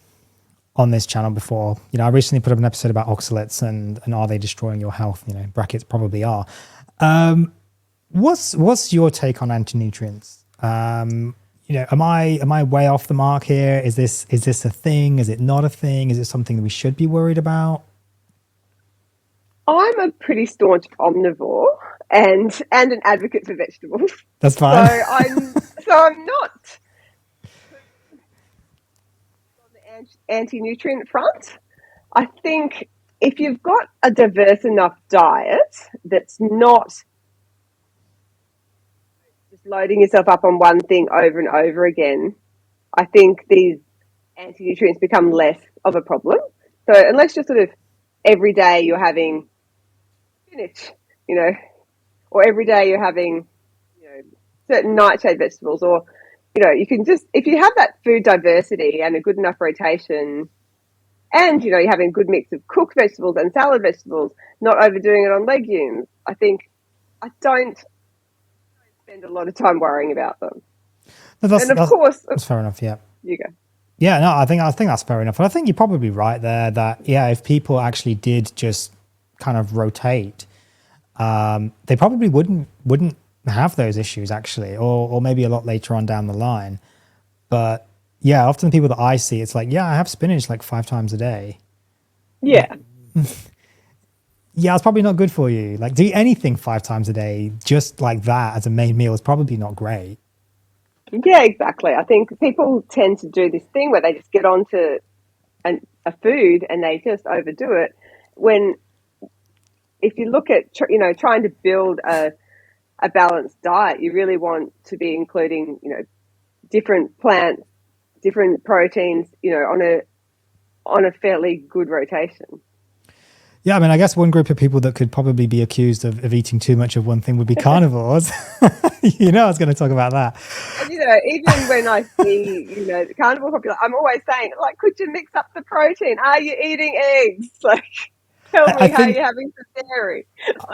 on this channel before. You know, I recently put up an episode about oxalates and are they destroying your health? You know, brackets probably are. What's your take on anti-nutrients? You know, am I way off the mark here? Is this a thing? Is it not a thing? Is it something that we should be worried about?
I'm a pretty staunch omnivore and an advocate for vegetables.
That's fine.
So I'm not on the anti-nutrient front. I think if you've got a diverse enough diet that's not just loading yourself up on one thing over and over again, I think these anti-nutrients become less of a problem. So unless you're sort of every day you're having spinach, or every day you're having, certain nightshade vegetables, or, you can just, if you have that food diversity and a good enough rotation, and, you're having a good mix of cooked vegetables and salad vegetables, not overdoing it on legumes, I think I don't spend a lot of time worrying about them.
Of course, that's fair enough. Yeah.
You go.
Yeah, no, I think that's fair enough. And I think you're probably right there that, yeah, if people actually did just kind of rotate, they probably wouldn't have those issues actually, or maybe a lot later on down the line. But yeah, often the people that I see, it's like, yeah, I have spinach like 5 times a day.
Yeah.
Yeah, it's probably not good for you. Like, do you eat anything 5 times a day just like that as a main meal is probably not great.
Yeah, exactly. I think people tend to do this thing where they just get onto a food and they just overdo it. When, if you look at, trying to build a balanced diet, you really want to be including, different plants, different proteins, on a fairly good rotation.
Yeah, I mean, I guess one group of people that could probably be accused of eating too much of one thing would be carnivores. I was going to talk about that.
And, even when I see, the carnivore population, I'm always saying, like, could you mix up the protein? Are you eating eggs? Like, tell me how you're having some dairy.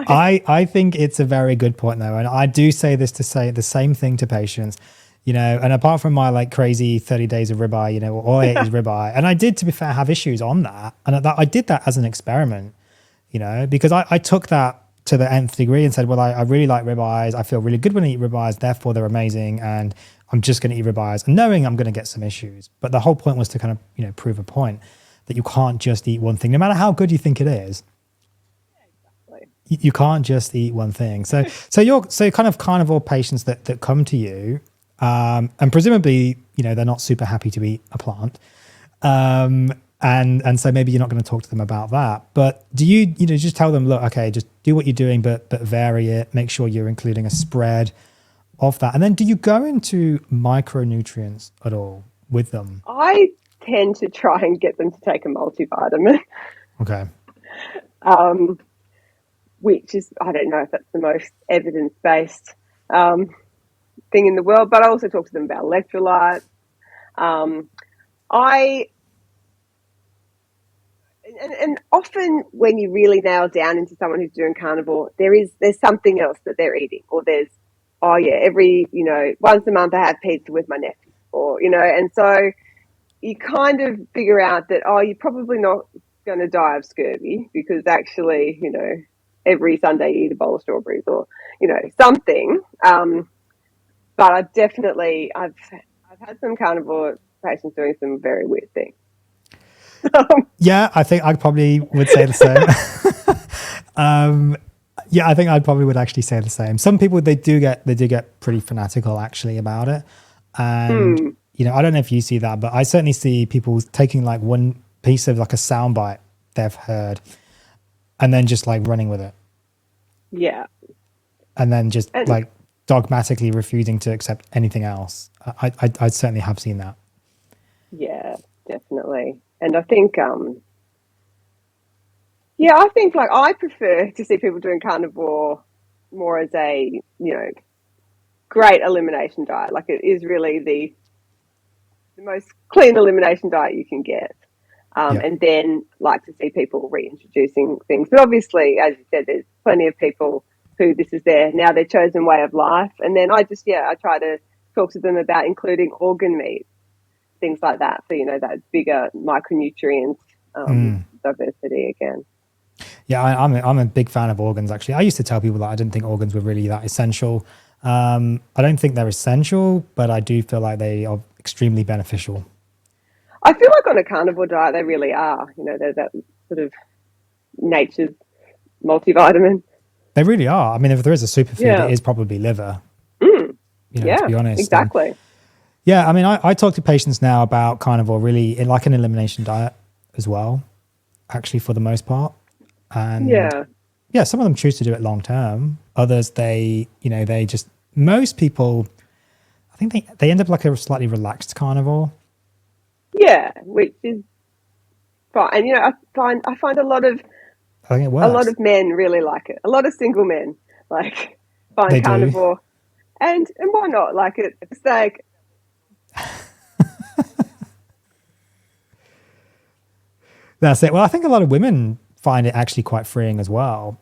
I think it's a very good point, though. And I do say this to say the same thing to patients. And apart from my like crazy 30 days of ribeye, all I ate is ribeye. And I did, to be fair, have issues on that. And I did that as an experiment, because I took that to the nth degree and said, well, I really like ribeyes. I feel really good when I eat ribeyes, therefore they're amazing. And I'm just going to eat ribeyes and knowing I'm going to get some issues. But the whole point was to kind of, prove a point that you can't just eat one thing, no matter how good you think it is. You can't just eat one thing. So kind of carnivore patients that come to you, and presumably, they're not super happy to eat a plant. And so maybe you're not going to talk to them about that. But do you just tell them, look, okay, just do what you're doing, but vary it. Make sure you're including a spread of that. And then do you go into micronutrients at all with them?
I tend to try and get them to take a multivitamin.
Okay.
Which is, I don't know if that's the most evidence-based thing in the world, but I also talk to them about electrolytes. And often when you really nail down into someone who's doing carnivore, there's something else that they're eating, or there's, every, once a month I have pizza with my nephew, or, and so you kind of figure out that, you're probably not going to die of scurvy because actually, every Sunday you eat a bowl of strawberries or, something. But I've had some carnivore patients doing some very weird things.
Yeah, I think I probably would say the same. Yeah, I think I probably would actually say the same. Some people, they do get pretty fanatical actually about it. And, I don't know if you see that, but I certainly see people taking like one piece of like a soundbite they've heard and then just like running with it.
Yeah.
And then just like dogmatically refusing to accept anything else. I certainly have seen that.
Yeah, definitely. And I think, like I prefer to see people doing carnivore more as a, great elimination diet. Like it is really the most clean elimination diet you can get. And then like to see people reintroducing things. But obviously, as you said, there's plenty of people who this is their chosen way of life. And then I try to talk to them about including organ meat, things like that, for, that bigger micronutrient diversity again.
Yeah, I'm a big fan of organs, actually. I used to tell people that I didn't think organs were really that essential. I don't think they're essential, but I do feel like they are extremely beneficial.
I feel like on a carnivore diet, they really are. They're that sort of nature's multivitamin.
They really are. I mean, if there is a superfood, it is probably liver. To be honest.
Exactly.
I mean, I talk to patients now about carnivore really in like an elimination diet as well, actually, for the most part. And some of them choose to do it long term. Others, most people, I think they end up like a slightly relaxed carnivore.
Yeah, which is fine. And I find a lot of men really like it. A lot of single men like find carnivore, and why not like it? It's like
that's it. Well, I think a lot of women find it actually quite freeing as well.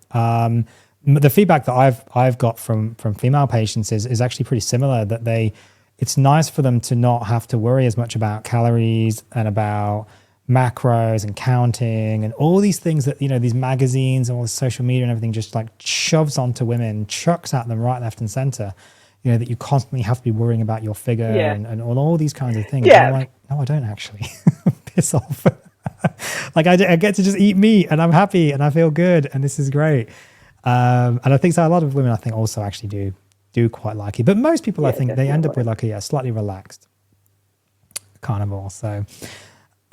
The feedback that I've got from female patients is actually pretty similar, that it's nice for them to not have to worry as much about calories and about macros and counting and all these things that, these magazines and all the social media and everything just like shoves onto women, chucks at them right, left and center, that you constantly have to be worrying about your figure and all these kinds of things.
Yeah.
And I'm like, no, I don't actually. Piss off. Like I get to just eat meat and I'm happy and I feel good and this is great. And I think so. A lot of women, I think, also actually do quite like it. But most people, I think, definitely. They end up with like a slightly relaxed carnivore. So,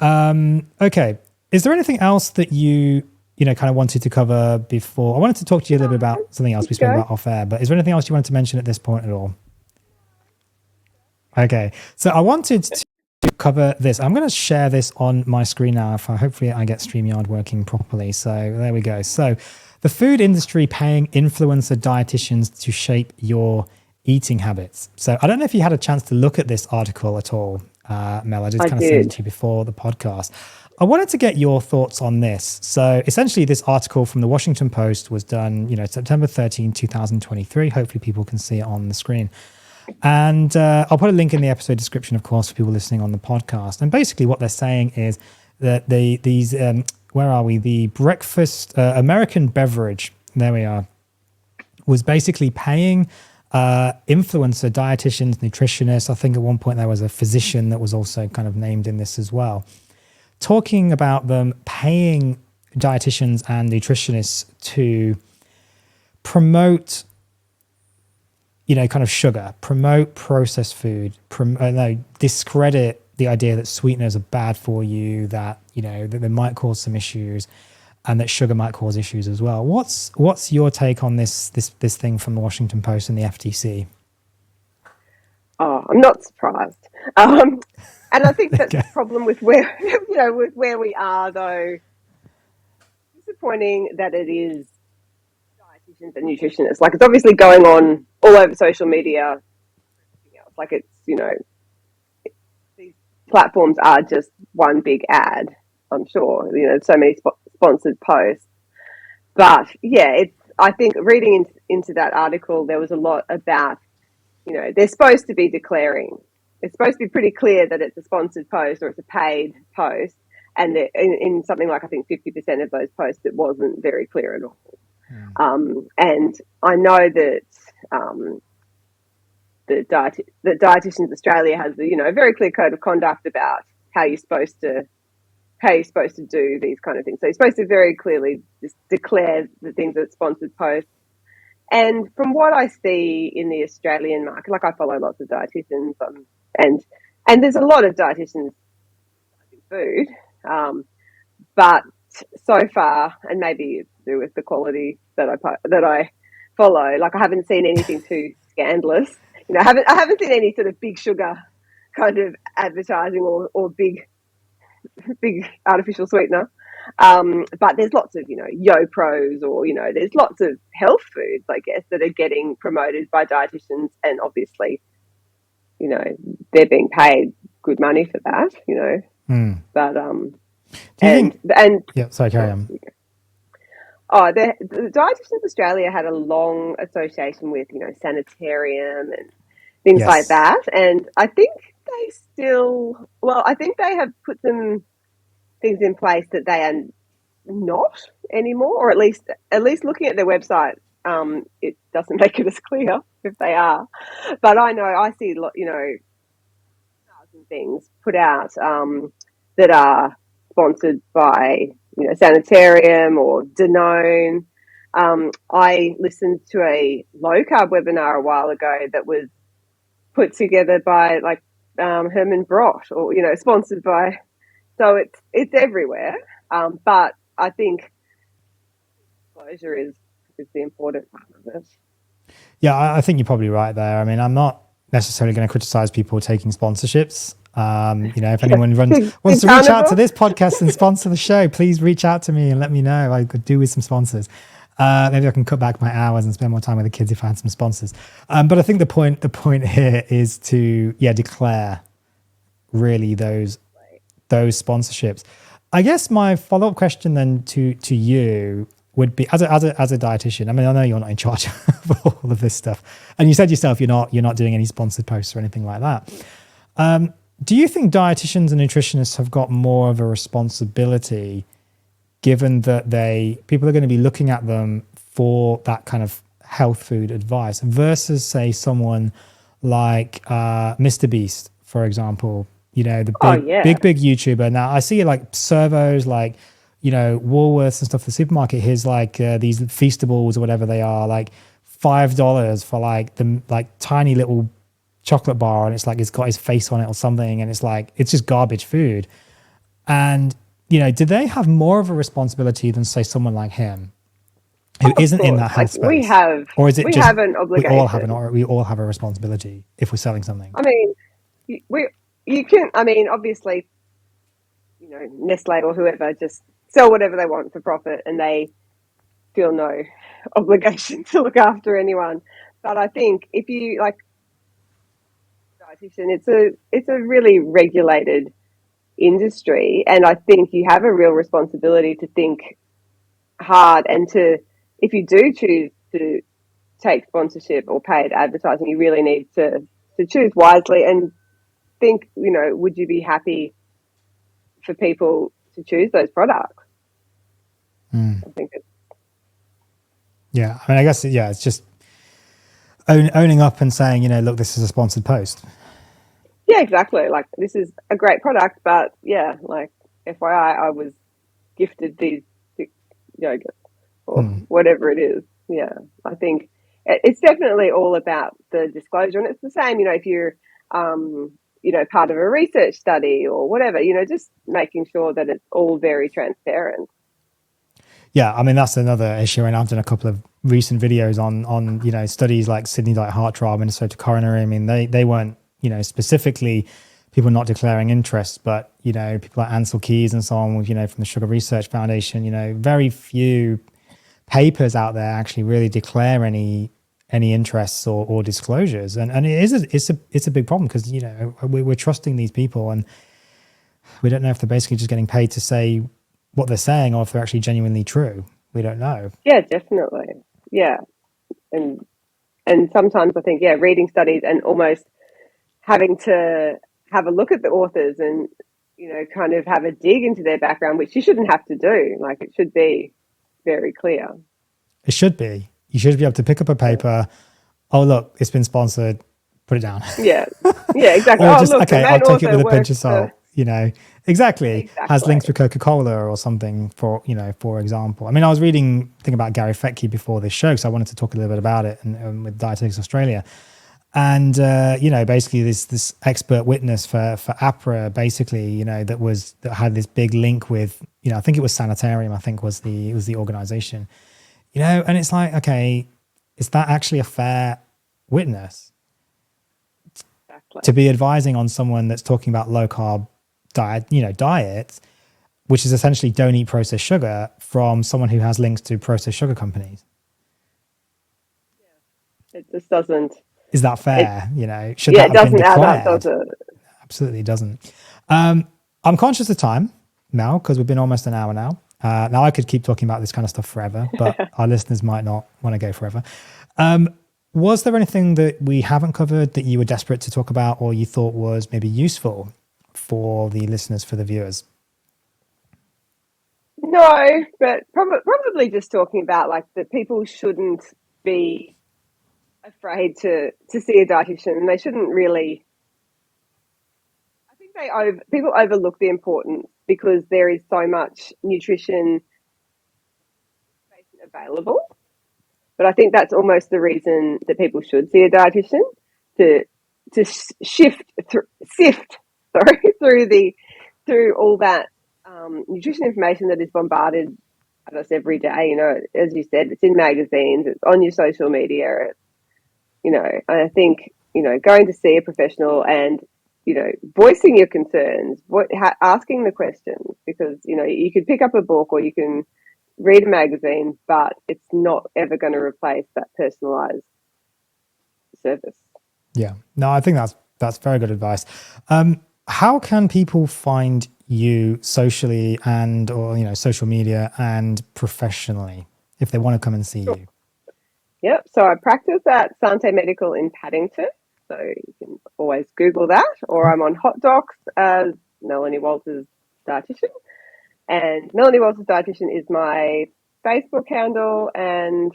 okay. Is there anything else that you kind of wanted to cover before? I wanted to talk to you a little bit about something else we spoke about off air, but is there anything else you wanted to mention at this point at all? Okay. So I wanted to cover this. I'm going to share this on my screen now. Hopefully I get StreamYard working properly. So there we go. So the food industry paying influencer dietitians to shape your eating habits. So I don't know if you had a chance to look at this article at all, Mel. I just kind of sent it to you before the podcast. I wanted to get your thoughts on this. So essentially this article from the Washington Post was done, September 13, 2023. Hopefully people can see it on the screen. And I'll put a link in the episode description, of course, for people listening on the podcast. And basically what they're saying is that the breakfast, American beverage, there we are, was basically paying influencer dietitians, nutritionists. I think at one point there was a physician that was also kind of named in this as well, talking about them paying dietitians and nutritionists to promote, kind of sugar, promote processed food, discredit the idea that sweeteners are bad for you, that, that they might cause some issues, and that sugar might cause issues as well. What's your take on this thing from the Washington Post and the FTC?
Oh, I'm not surprised. And I think that's the problem with where, with where we are, though. Disappointing that it is dietitians and nutritionists. Like, it's obviously going on all over social media. Like, it's, these platforms are just one big ad, I'm sure. So many sponsored posts. But yeah, I think reading into that article, there was a lot about, they're supposed to be declaring. It's supposed to be pretty clear that it's a sponsored post or it's a paid post. And in something like, I think 50% of those posts, it wasn't very clear at all. And I know that that Dietitians Australia has a very clear code of conduct about how you're supposed to do these kind of things. So you're supposed to very clearly just declare the things that sponsored posts. And from what I see in the Australian market, like, I follow lots of dietitians, and there's a lot of dietitians in food, but so far, and maybe it's to do with the quality that I follow, like, I haven't seen anything too scandalous. I haven't seen any sort of big sugar kind of advertising or big artificial sweetener. But there's lots of, YoPros, or, there's lots of health foods, I guess, that are getting promoted by dietitians, and obviously, they're being paid good money for that, But
yeah, sorry, carry on.
Oh, the Dietitians Australia had a long association with, sanitarium and things like that, and I think they have put some things in place that they are not anymore, or at least looking at their website, it doesn't make it as clear if they are. But I know I see thousand things put out that are sponsored by Sanitarium or Danone. I listened to a low carb webinar a while ago that was put together by Herman Brott, or sponsored by. So it's everywhere. But I think disclosure is the important part of it.
Yeah, I think you're probably right there. I mean, I'm not necessarily going to criticize people taking sponsorships. If anyone wants to reach out to this podcast and sponsor the show, please reach out to me and let me know. I could do with some sponsors. Maybe I can cut back my hours and spend more time with the kids if I had some sponsors. But I think the point here is to declare really those sponsorships. I guess my follow-up question then to you would be, as a dietitian. I mean, I know you're not in charge of all of this stuff, and you said yourself you're not doing any sponsored posts or anything like that. Do you think dietitians and nutritionists have got more of a responsibility, given that people are going to be looking at them for that kind of health food advice, versus, say, someone like Mr. Beast, for example? The big YouTuber. Now I see like servos, like, Woolworths and stuff, the supermarket. Here's like these Feastables or whatever they are, like $5 for like the tiny little chocolate bar, and it's like it's got his face on it or something, and it's just garbage food. And do they have more of a responsibility than, say, someone like him who isn't in that health space? Or is it just
have an obligation?
We all have a responsibility if we're selling something.
I mean, you can. I mean, obviously, Nestle or whoever just sell whatever they want for profit, and they feel no obligation to look after anyone. But I think if you dietitian, it's a really regulated industry, and I think you have a real responsibility to think hard, and if you do choose to take sponsorship or paid advertising, you really need to to choose wisely and think, would you be happy for people to choose those products? I think it's,
yeah. I mean, I guess, yeah, it's just owning up and saying, look, this is a sponsored post.
yeah, exactly. Like, this is a great product, but yeah, like, FYI, I was gifted these yogurts or whatever it is. Yeah, I think it's definitely all about the disclosure, and it's the same, if you're, part of a research study or whatever, just making sure that it's all very transparent.
Yeah, I mean, that's another issue, and I've done a couple of recent videos on studies like Sydney Light Heart Trial, Minnesota Coronary. I mean, they weren't specifically people not declaring interest, but people like Ansel Keys and so on, from the Sugar Research Foundation. Very few papers out there actually really declare any interests or disclosures, and it's a big problem because we're trusting these people, and we don't know if they're basically just getting paid to say what they're saying or if they're actually genuinely true. We don't know.
Yeah, definitely. Yeah. And sometimes I think, reading studies and almost having to have a look at the authors and, kind of have a dig into their background, which you shouldn't have to do. Like, it should be very clear.
It should be. You should be able to pick up a paper. Oh, look, it's been sponsored. Put it down.
Yeah. Yeah, exactly.
Or just,
look,
okay, I'll take it with a pinch of salt. Exactly. Has links with Coca-Cola or something, for example. I mean, I was reading a thing about Gary Fettke before this show, because I wanted to talk a little bit about it and with Dietitians Australia. And, basically this expert witness for APRA, basically, that had this big link with, I think it was Sanitarium, I think was the organization, and it's like, okay, is that actually a fair witness to be advising on someone that's talking about low carb diet, which is essentially don't eat processed sugar, from someone who has links to processed sugar companies?
Yeah. It just doesn't.
Is that fair? Should that have been declared? Does it? Absolutely doesn't. I'm conscious of time, Mel, because we've been almost an hour now. Now I could keep talking about this kind of stuff forever, but our listeners might not want to go forever. Was there anything that we haven't covered that you were desperate to talk about, or you thought was maybe useful for the listeners, for the viewers?
No, but probably just talking about, like, that people shouldn't be afraid to see a dietitian, and they shouldn't really. I think people overlook the importance because there is so much nutrition available. But I think that's almost the reason that people should see a dietitian, to sift through all that nutrition information that is bombarded at us every day. As you said, it's in magazines, it's on your social media. I think going to see a professional and voicing your concerns, asking the questions, because you could pick up a book or you can read a magazine, but it's not ever going to replace that personalized service.
Yeah, no, I think that's very good advice. How can people find you socially or social media and professionally if they want to come and see you?
Yep. So I practice at Sante Medical in Paddington. So you can always Google that, or I'm on Hot Docs as Melanie Walters Dietitian. And Melanie Walters Dietitian is my Facebook handle and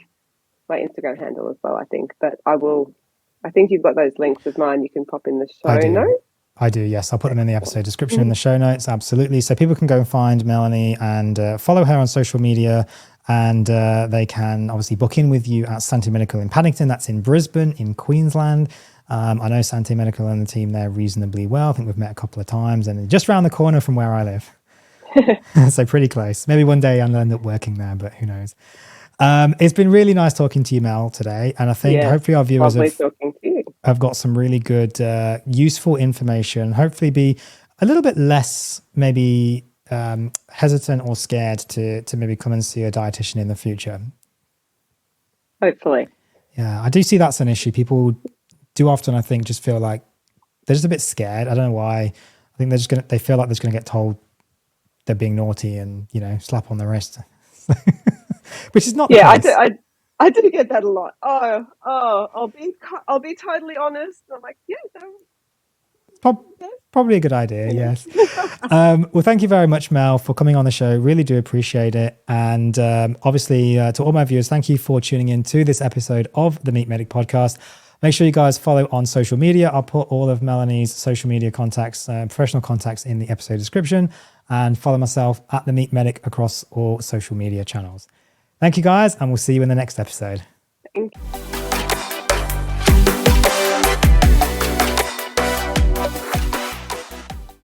my Instagram handle as well, I think. But I think you've got those links with mine. You can pop in the show notes.
I do, yes. I'll put them in the episode description in the show notes. Absolutely. So people can go and find Melanie and follow her on social media. And they can obviously book in with you at Sante Medical in Paddington. That's in Brisbane, in Queensland. I know Sante Medical and the team there reasonably well. I think we've met a couple of times, and just around the corner from where I live. So pretty close. Maybe one day I'll end up working there, but who knows. It's been really nice talking to you, Mel, today. And I think hopefully our viewers have got some really good, useful information. Hopefully be a little bit less maybe hesitant or scared to maybe come and see a dietitian in the future.
Hopefully.
Yeah, I do see that's an issue. People do often, I think, just feel like they're just a bit scared. I don't know why. I think they feel like they're just going to get told they're being naughty and, slap on the wrist, which is not the case.
I do get that a lot. I'll be totally honest. I'm like, yeah,
Probably a good idea, yes. Well, thank you very much, Mel, for coming on the show. Really do appreciate it. And obviously, to all my viewers, thank you for tuning in to this episode of the Meat Medic podcast. Make sure you guys follow on social media. I'll put all of Melanie's social media contacts, professional contacts in the episode description, and follow myself at the Meat Medic across all social media channels. Thank you, guys, and we'll see you in the next episode.
thank you.